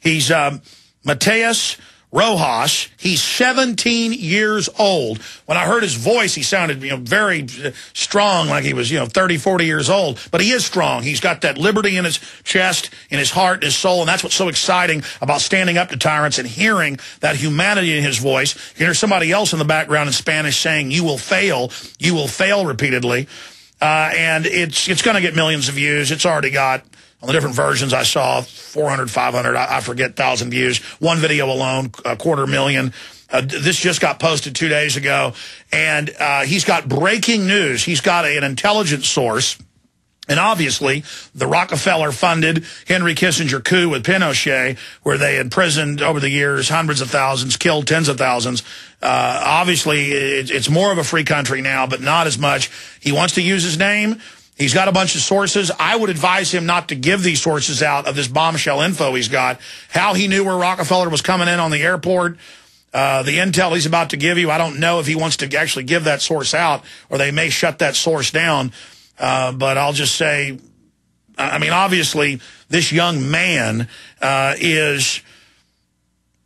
He's Mateus Rojas. He's 17 years old. When I heard his voice, he sounded, very strong, like he was, 30, 40 years old. But he is strong. He's got that liberty in his chest, in his heart, in his soul, and that's what's so exciting about standing up to tyrants and hearing that humanity in his voice. You hear somebody else in the background in Spanish saying, "You will fail," repeatedly. And it's going to get millions of views. It's already got, on the different versions I saw, 400, 500, I forget, 1,000 views. One video alone, 250,000. This just got posted 2 days ago. And he's got breaking news. He's got an intelligence source. And obviously, the Rockefeller-funded Henry Kissinger coup with Pinochet, where they imprisoned over the years hundreds of thousands, killed tens of thousands. Obviously, it's more of a free country now, but not as much. He wants to use his name. He's got a bunch of sources. I would advise him not to give these sources out of this bombshell info he's got. How he knew where Rockefeller was coming in on the airport, the intel he's about to give you. I don't know if he wants to actually give that source out, or they may shut that source down. But I'll just say, obviously, this young man is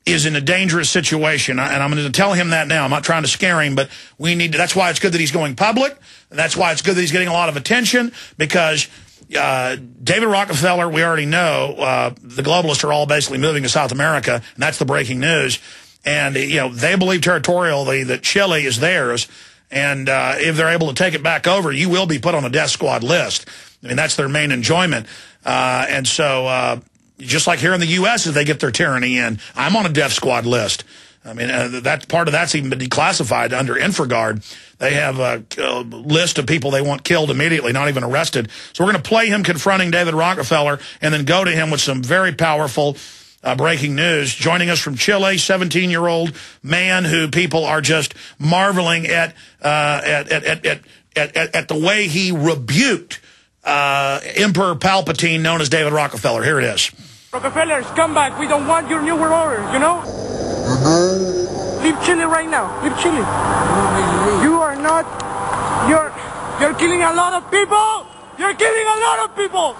in a dangerous situation, and I'm going to tell him that now. I'm not trying to scare him, but we need to. That's why it's good that he's going public, and that's why it's good that he's getting a lot of attention, because David Rockefeller, we already know, the globalists are all basically moving to South America, and that's the breaking news. And, they believe territorially that Chile is theirs, and if they're able to take it back over, you will be put on the death squad list. That's their main enjoyment. And so just like here in the U.S., as they get their tyranny in, I'm on a death squad list. That part of that's even been declassified under Infraguard. They have a list of people they want killed immediately, not even arrested. So we're going to play him confronting David Rockefeller and then go to him with some very powerful breaking news. Joining us from Chile, 17-year-old man who people are just marveling at the way he rebuked Emperor Palpatine, known as David Rockefeller. Here it is. Rockefellers, come back. We don't want your New World Order, Leave Chile right now. Leave Chile. You are not... You're killing a lot of people. You're killing a lot of people.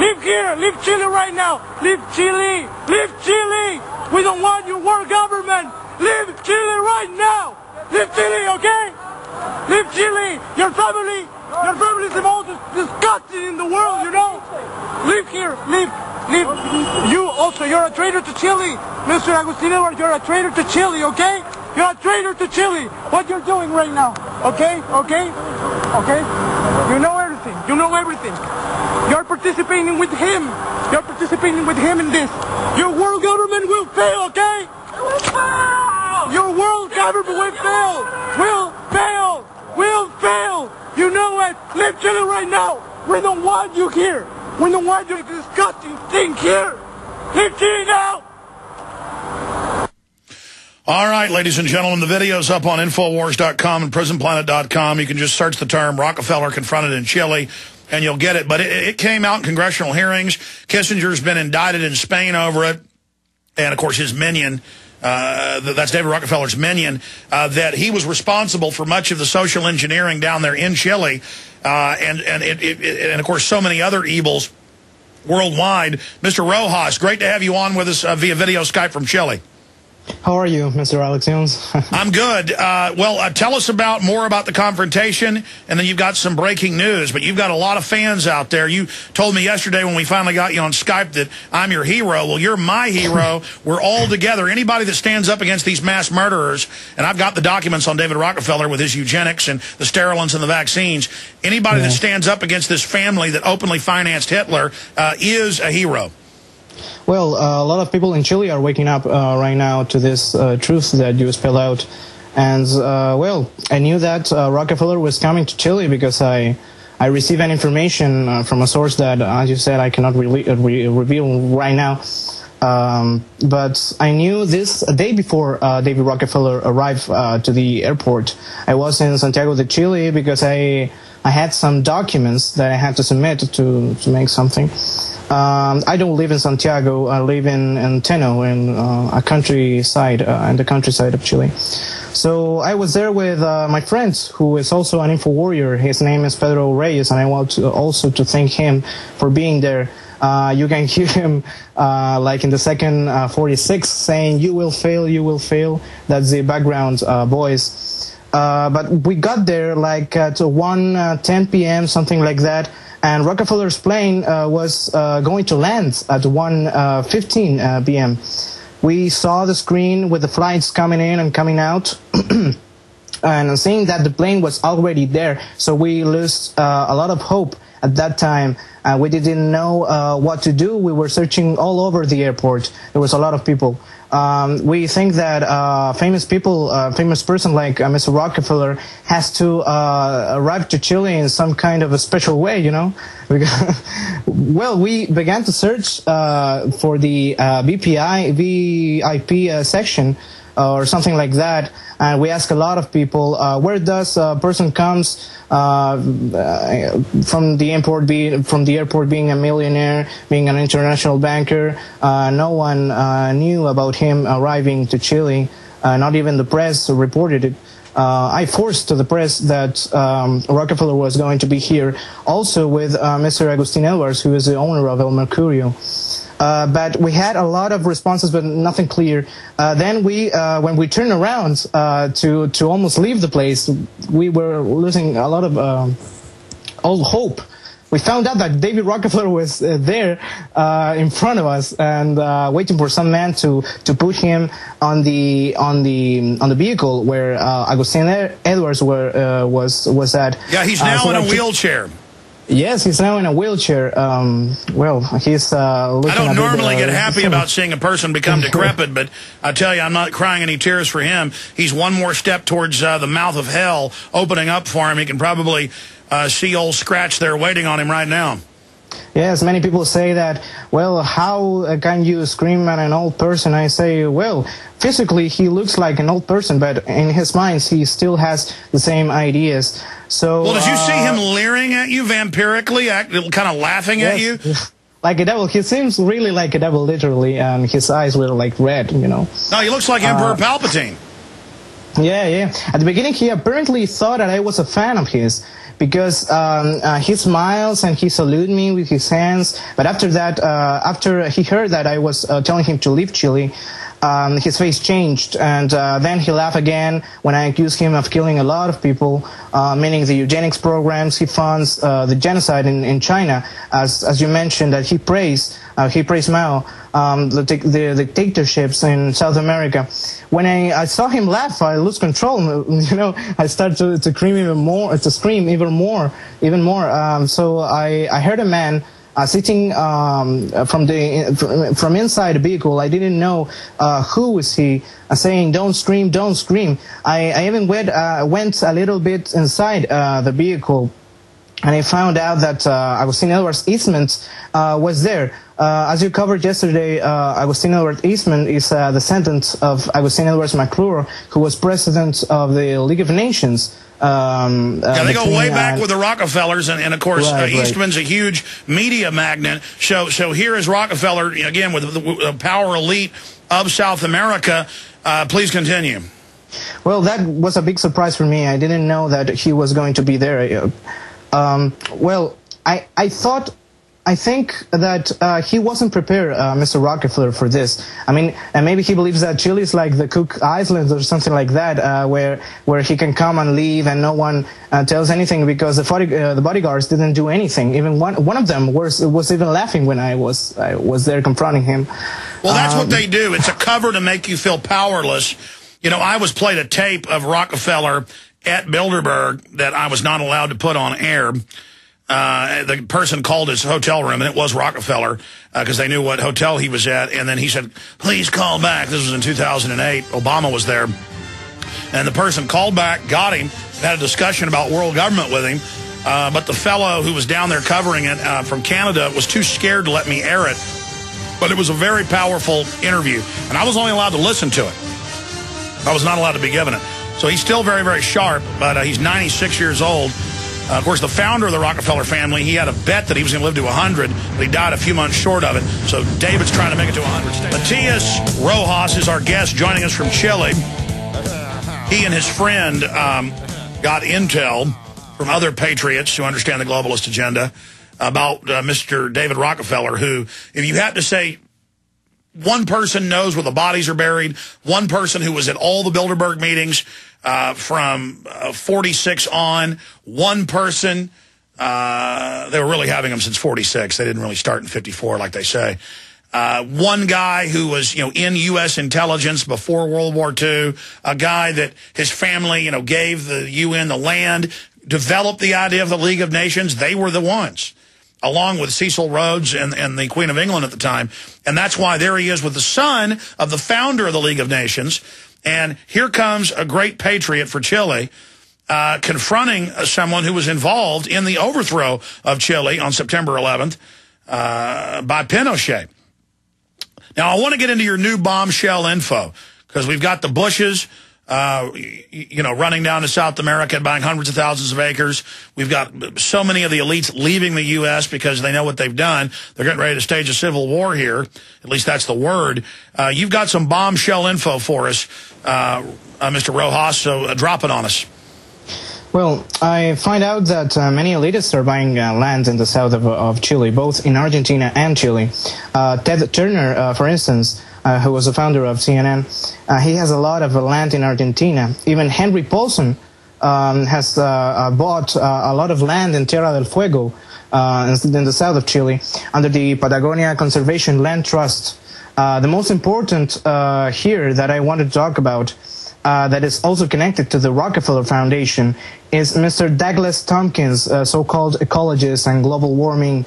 Leave here. Leave Chile right now. Leave Chile. Leave Chile. We don't want your world government. Leave Chile right now. Leave Chile, okay? Leave Chile. Your family is the most disgusting in the world, Leave here. Leave. You also, you're a traitor to Chile. Mr. Agustin, you're a traitor to Chile, okay? You're a traitor to Chile. What you're doing right now, okay? You know everything. You're participating with him. You're participating with him in this. Your world government will fail, okay? It will fail! Your world government will fail! Will fail! You know it! Leave Chile right now! We don't want you here! We don't want your disgusting thing here! Leave Chile now! All right, ladies and gentlemen, the video's up on Infowars.com and PrisonPlanet.com. You can just search the term Rockefeller confronted in Chile, and you'll get it. But it came out in congressional hearings. Kissinger's been indicted in Spain over it. And, of course, his minion, that's David Rockefeller's minion, that he was responsible for much of the social engineering down there in Chile. And of course, so many other evils worldwide. Mr. Rojas, great to have you on with us via video Skype from Chile. How are you, Mr. Alex Jones? I'm good. Well, tell us more about the confrontation, and then you've got some breaking news. But you've got a lot of fans out there. You told me yesterday when we finally got you on Skype that I'm your hero. Well, you're my hero. We're all together. Anybody that stands up against these mass murderers, and I've got the documents on David Rockefeller with his eugenics and the sterilants and the vaccines, anybody that stands up against this family that openly financed Hitler is a hero. Well, a lot of people in Chile are waking up right now to this truth that you spell out. And, well, I knew that Rockefeller was coming to Chile because I received an information from a source that, as you said, I cannot reveal right now. But I knew this a day before David Rockefeller arrived to the airport. I was in Santiago de Chile because I had some documents that I had to submit to make something. I don't live in Santiago. I live in Teno, in a countryside, in the countryside of Chile. So I was there with my friend, who is also an info warrior. His name is Pedro Reyes, and I want to also to thank him for being there You can hear him like in the second 46 saying, "You will fail, you will fail." That's the background voice. But we got there like at 1:10 p.m., something like that, and Rockefeller's plane was going to land at 1:15 p.m. We saw the screen with the flights coming in and coming out, and seeing that the plane was already there, so we lost a lot of hope at that time. We didn't know what to do. We were searching all over the airport. There was a lot of people. We think that famous person like Mr. Rockefeller has to arrive to Chile in some kind of a special way, you know. Well, we began to search for the VIP section or something like that, and we asked a lot of people, where does a person comes from the airport being a millionaire, being an international banker? No one knew about him arriving to Chile. Not even the press reported it. I forced to the press that Rockefeller was going to be here, also with Mr. Agustin Edwards, who is the owner of El Mercurio. But we had a lot of responses, but nothing clear. Then when we turned around to almost leave the place, we were losing a lot of all hope. We found out that David Rockefeller was there in front of us and waiting for some man to put him on the vehicle where Agustin Edwards was at. Yeah, he's now in a wheelchair. Yes, he's now in a wheelchair. Well, he's looking. I don't normally get happy about seeing a person become decrepit, but I tell you, I'm not crying any tears for him. He's one more step towards the mouth of hell opening up for him. He can probably see old Scratch there waiting on him right now. Yes, many people say that, well, how can you scream at an old person? I say, well, physically he looks like an old person, but in his mind he still has the same ideas. So, well, did you see him leering at you vampirically, kind of laughing at you? Like a devil. He seems really like a devil, literally, and his eyes were like red, you know. No, he looks like Emperor Palpatine. Yeah. At the beginning, he apparently thought that I was a fan of his, because he smiles and he saluted me with his hands. But after that, after he heard that I was telling him to leave Chile, his face changed, and then he laughed again when I accused him of killing a lot of people, meaning the eugenics programs he funds, the genocide in China, as you mentioned, that he praised Mao, the dictatorships in South America. When I saw him laugh, I lose control. You know, I started to scream even more, even more. So I heard a man sitting from inside the vehicle. I didn't know who was he, saying, "Don't scream, don't scream." I even went a little bit inside the vehicle, and I found out that Agustin Edwards Eastman was there. As you covered yesterday, Agustin Edwards Eastman is the descendant of Agustin Edwards McClure, who was president of the League of Nations. Yeah, they go way back with the Rockefellers, and of course, Eastman's a huge media magnet. So here is Rockefeller, again, with the power elite of South America. Please continue. Well, that was a big surprise for me. I didn't know that he was going to be there. Well, I think that he wasn't prepared, Mr. Rockefeller, for this. I mean, and maybe he believes that Chile is like the Cook Islands or something like that, where he can come and leave and no one tells anything, because the bodyguards didn't do anything. Even one of them was even laughing when I was there confronting him. Well, that's what they do. It's a cover to make you feel powerless. You know, I was played a tape of Rockefeller at Bilderberg that I was not allowed to put on air. The person called his hotel room, and it was Rockefeller, because they knew what hotel he was at. And then he said, "Please call back." This was in 2008. Obama was there. And the person called back, got him, had a discussion about world government with him. But the fellow who was down there covering it from Canada was too scared to let me air it. But it was a very powerful interview. And I was only allowed to listen to it. I was not allowed to be given it. So he's still very, very sharp, but he's 96 years old. Of course, the founder of the Rockefeller family, he had a bet that he was going to live to 100, but he died a few months short of it. So David's trying to make it to 100. Matias Rojas is our guest, joining us from Chile. He and his friend got intel from other patriots who understand the globalist agenda about Mr. David Rockefeller, who, if you had to say one person knows where the bodies are buried, one person who was at all the Bilderberg meetings from 46 on, one person, they were really having them since 46. They didn't really start in 54 like they say. One guy who was, in U.S. intelligence before World War II, a guy that his family, gave the UN the land, developed the idea of the League of Nations. They were the ones, along with Cecil Rhodes and the Queen of England at the time. And that's why there he is with the son of the founder of the League of Nations. And here comes a great patriot for Chile, confronting someone who was involved in the overthrow of Chile on September 11th by Pinochet. Now, I want to get into your new bombshell info, because we've got the Bushes, running down to South America and buying hundreds of thousands of acres. We've got so many of the elites leaving the U.S. because they know what they've done. They're getting ready to stage a civil war here. At least that's the word. You've got some bombshell info for us, Mr. Rojas, so drop it on us. Well, I find out that many elitists are buying land in the south of Chile, both in Argentina and Chile. Ted Turner, for instance, who was the founder of CNN, he has a lot of land in Argentina. Even Henry Paulson has bought a lot of land in Tierra del Fuego in the south of Chile under the Patagonia Conservation Land Trust. The most important here that I want to talk about that is also connected to the Rockefeller Foundation is Mr. Douglas Tompkins, so-called ecologist and global warming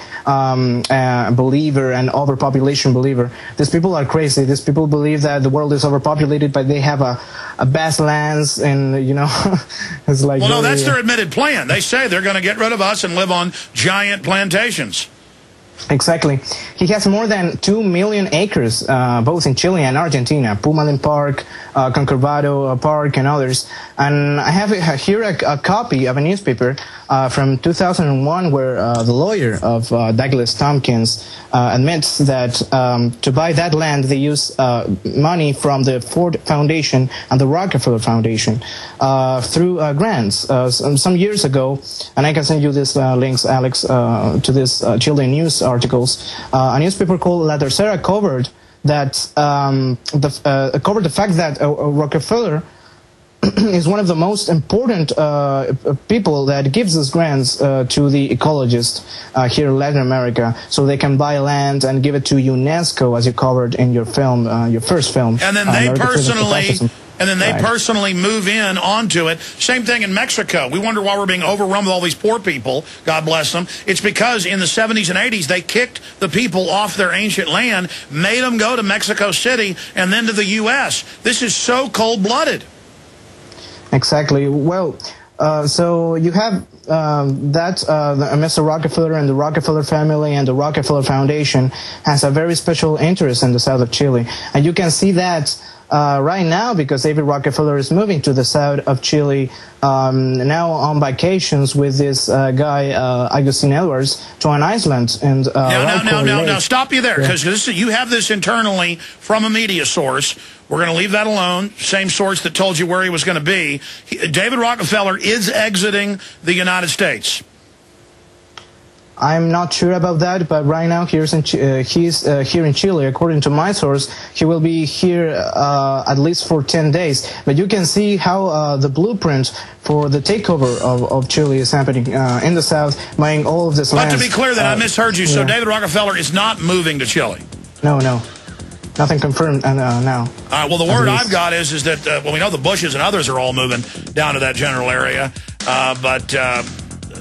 believer and overpopulation believer. These people are crazy. These people believe that the world is overpopulated, but they have a vast lands and, it's like... Well, no, that's their admitted plan. They say they're going to get rid of us and live on giant plantations. Exactly. He has more than 2 million acres, both in Chile and Argentina, Pumalin Park, Concurvado Park, and others. And I have here a copy of a newspaper from 2001 where the lawyer of Douglas Tompkins admits that to buy that land, they use money from the Ford Foundation and the Rockefeller Foundation through grants. Some years ago, and I can send you these links, Alex, to this Chilean news articles, a newspaper called La Tercera covered that covered the fact that Rockefeller is one of the most important people that gives us grants to the ecologists here in Latin America, so they can buy land and give it to UNESCO, as you covered in your film, your first film. And then they personally move in onto it. Same thing in Mexico. We wonder why we're being overrun with all these poor people. God bless them. It's because in the 70s and 80s, they kicked the people off their ancient land, made them go to Mexico City and then to the U.S. This is so cold-blooded. Exactly. Well, so you have Mr. Rockefeller and the Rockefeller family and the Rockefeller Foundation has a very special interest in the south of Chile. And you can see that right now because David Rockefeller is moving to the south of Chile now on vacations with this guy, Agustin Edwards, to an Island. And now, stop you there, because you have this internally from a media source. We're going to leave that alone. Same source that told you where he was going to be. David Rockefeller is exiting the United States. I'm not sure about that, but right now he's here in Chile. According to my source, he will be here at least for 10 days. But you can see how the blueprint for the takeover of Chile is happening in the south, buying all of this land. But to be clear, that I misheard you. So David Rockefeller is not moving to Chile? No. Nothing confirmed now. Well, the word I've got is that, well, we know the Bushes and others are all moving down to that general area, but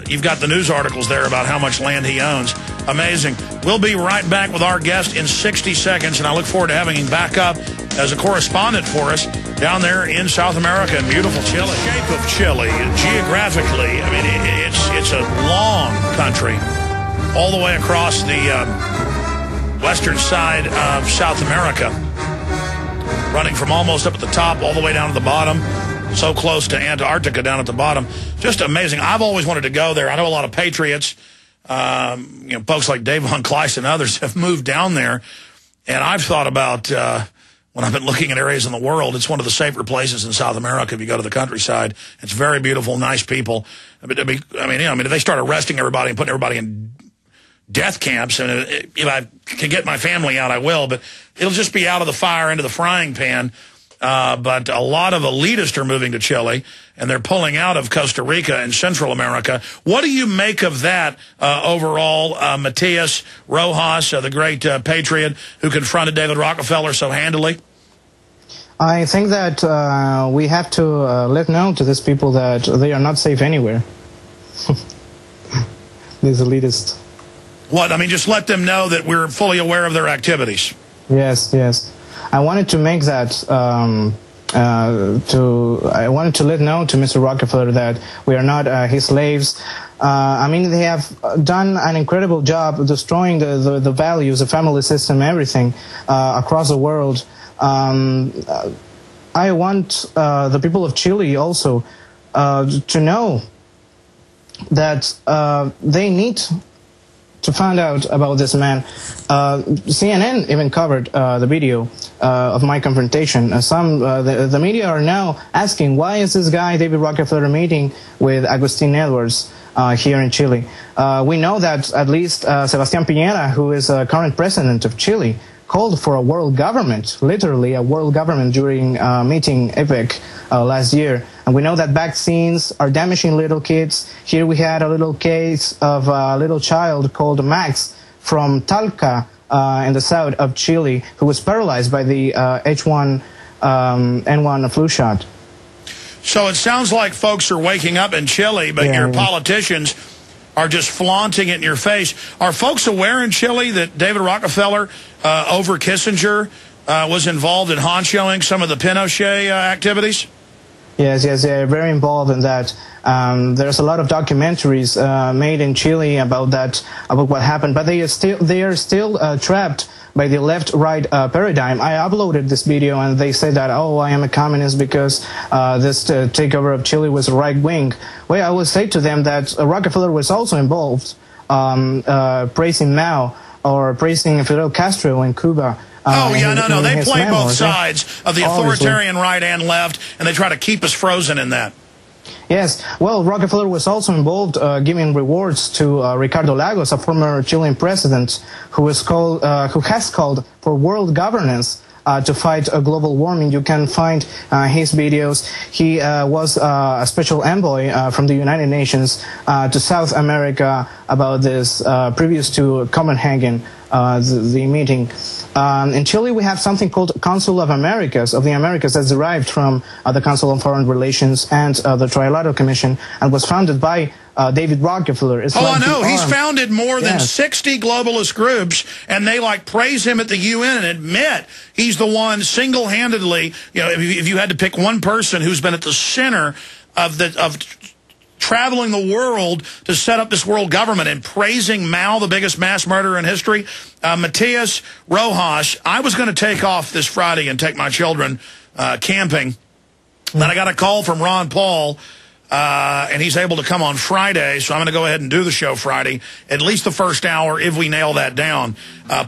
you've got the news articles there about how much land he owns. Amazing. We'll be right back with our guest in 60 seconds, and I look forward to having him back up as a correspondent for us down there in South America in beautiful Chile. The shape of Chile, geographically, I mean, it's a long country all the way across the western side of South America, running from almost up at the top all the way down to the bottom, so close to Antarctica down at the bottom. Just amazing. I've always wanted to go there. I know a lot of patriots, folks like Dave Von Kleist and others have moved down there, and I've thought about, when I've been looking at areas in the world, it's one of the safer places in South America if you go to the countryside. It's very beautiful, nice people. I mean, if they start arresting everybody and putting everybody in death camps. And if I can get my family out, I will. But it'll just be out of the fire into the frying pan. But a lot of elitists are moving to Chile, and they're pulling out of Costa Rica and Central America. What do you make of that overall? Matias Rojas, the great patriot who confronted David Rockefeller so handily? I think that we have to let know to these people that they are not safe anywhere. These elitists. What? I mean, just let them know that we're fully aware of their activities. Yes, yes. I wanted to make that, I wanted to let know to Mr. Rockefeller that we are not his slaves. I mean, they have done an incredible job destroying the values, the family system, everything across the world. I want the people of Chile also to know that they need to find out about this man. CNN even covered the video of my confrontation. The media are now asking, why is this guy, David Rockefeller, meeting with Agustin Edwards here in Chile? We know that at least Sebastián Piñera, who is current president of Chile, called for a world government, literally a world government during meeting EPEC last year. And we know that vaccines are damaging little kids. Here we had a little case of a little child called Max from Talca in the south of Chile who was paralyzed by the H1N1 flu shot. So it sounds like folks are waking up in Chile, but your politicians are just flaunting it in your face. Are folks aware in Chile that David Rockefeller, over Kissinger, was involved in honchoing some of the Pinochet activities? Yes, yes, they're very involved in that. There's a lot of documentaries made in Chile about that, about what happened, but they are still trapped by the left-right paradigm. I uploaded this video and they say that, oh, I am a communist because this takeover of Chile was right-wing. Well, I would say to them that Rockefeller was also involved praising Mao or praising Fidel Castro in Cuba. Oh, yeah, no. They play both sides of the authoritarian right and left, and they try to keep us frozen in that. Yes. Well, Rockefeller was also involved giving rewards to Ricardo Lagos, a former Chilean president who has called for world governance to fight global warming. You can find his videos. He was a special envoy from the United Nations to South America about this previous to Copenhagen, the meeting. In Chile, we have something called Council of the Americas that's derived from the Council on Foreign Relations and the Trilateral Commission, and was founded by David Rockefeller. It's I know. He's founded more than 60 globalist groups, and they praise him at the UN and admit he's the one single-handedly, if you had to pick one person who's been at the center of traveling the world to set up this world government and praising Mao, the biggest mass murderer in history. Matias Rojas, I was going to take off this Friday and take my children camping. Then I got a call from Ron Paul, and he's able to come on Friday, so I'm going to go ahead and do the show Friday, at least the first hour, if we nail that down.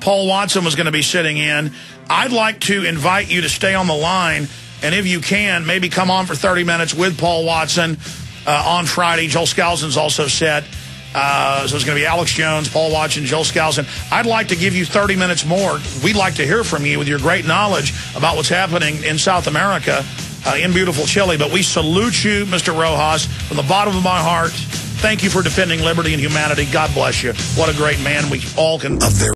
Paul Watson was going to be sitting in. I'd like to invite you to stay on the line, and if you can, maybe come on for 30 minutes with Paul Watson on Friday. Joel Skousen's also set. So it's going to be Alex Jones, Paul Watson, Joel Skousen. I'd like to give you 30 minutes more. We'd like to hear from you with your great knowledge about what's happening in South America, in beautiful Chile. But we salute you, Mr. Rojas, from the bottom of my heart. Thank you for defending liberty and humanity. God bless you. What a great man. We all can...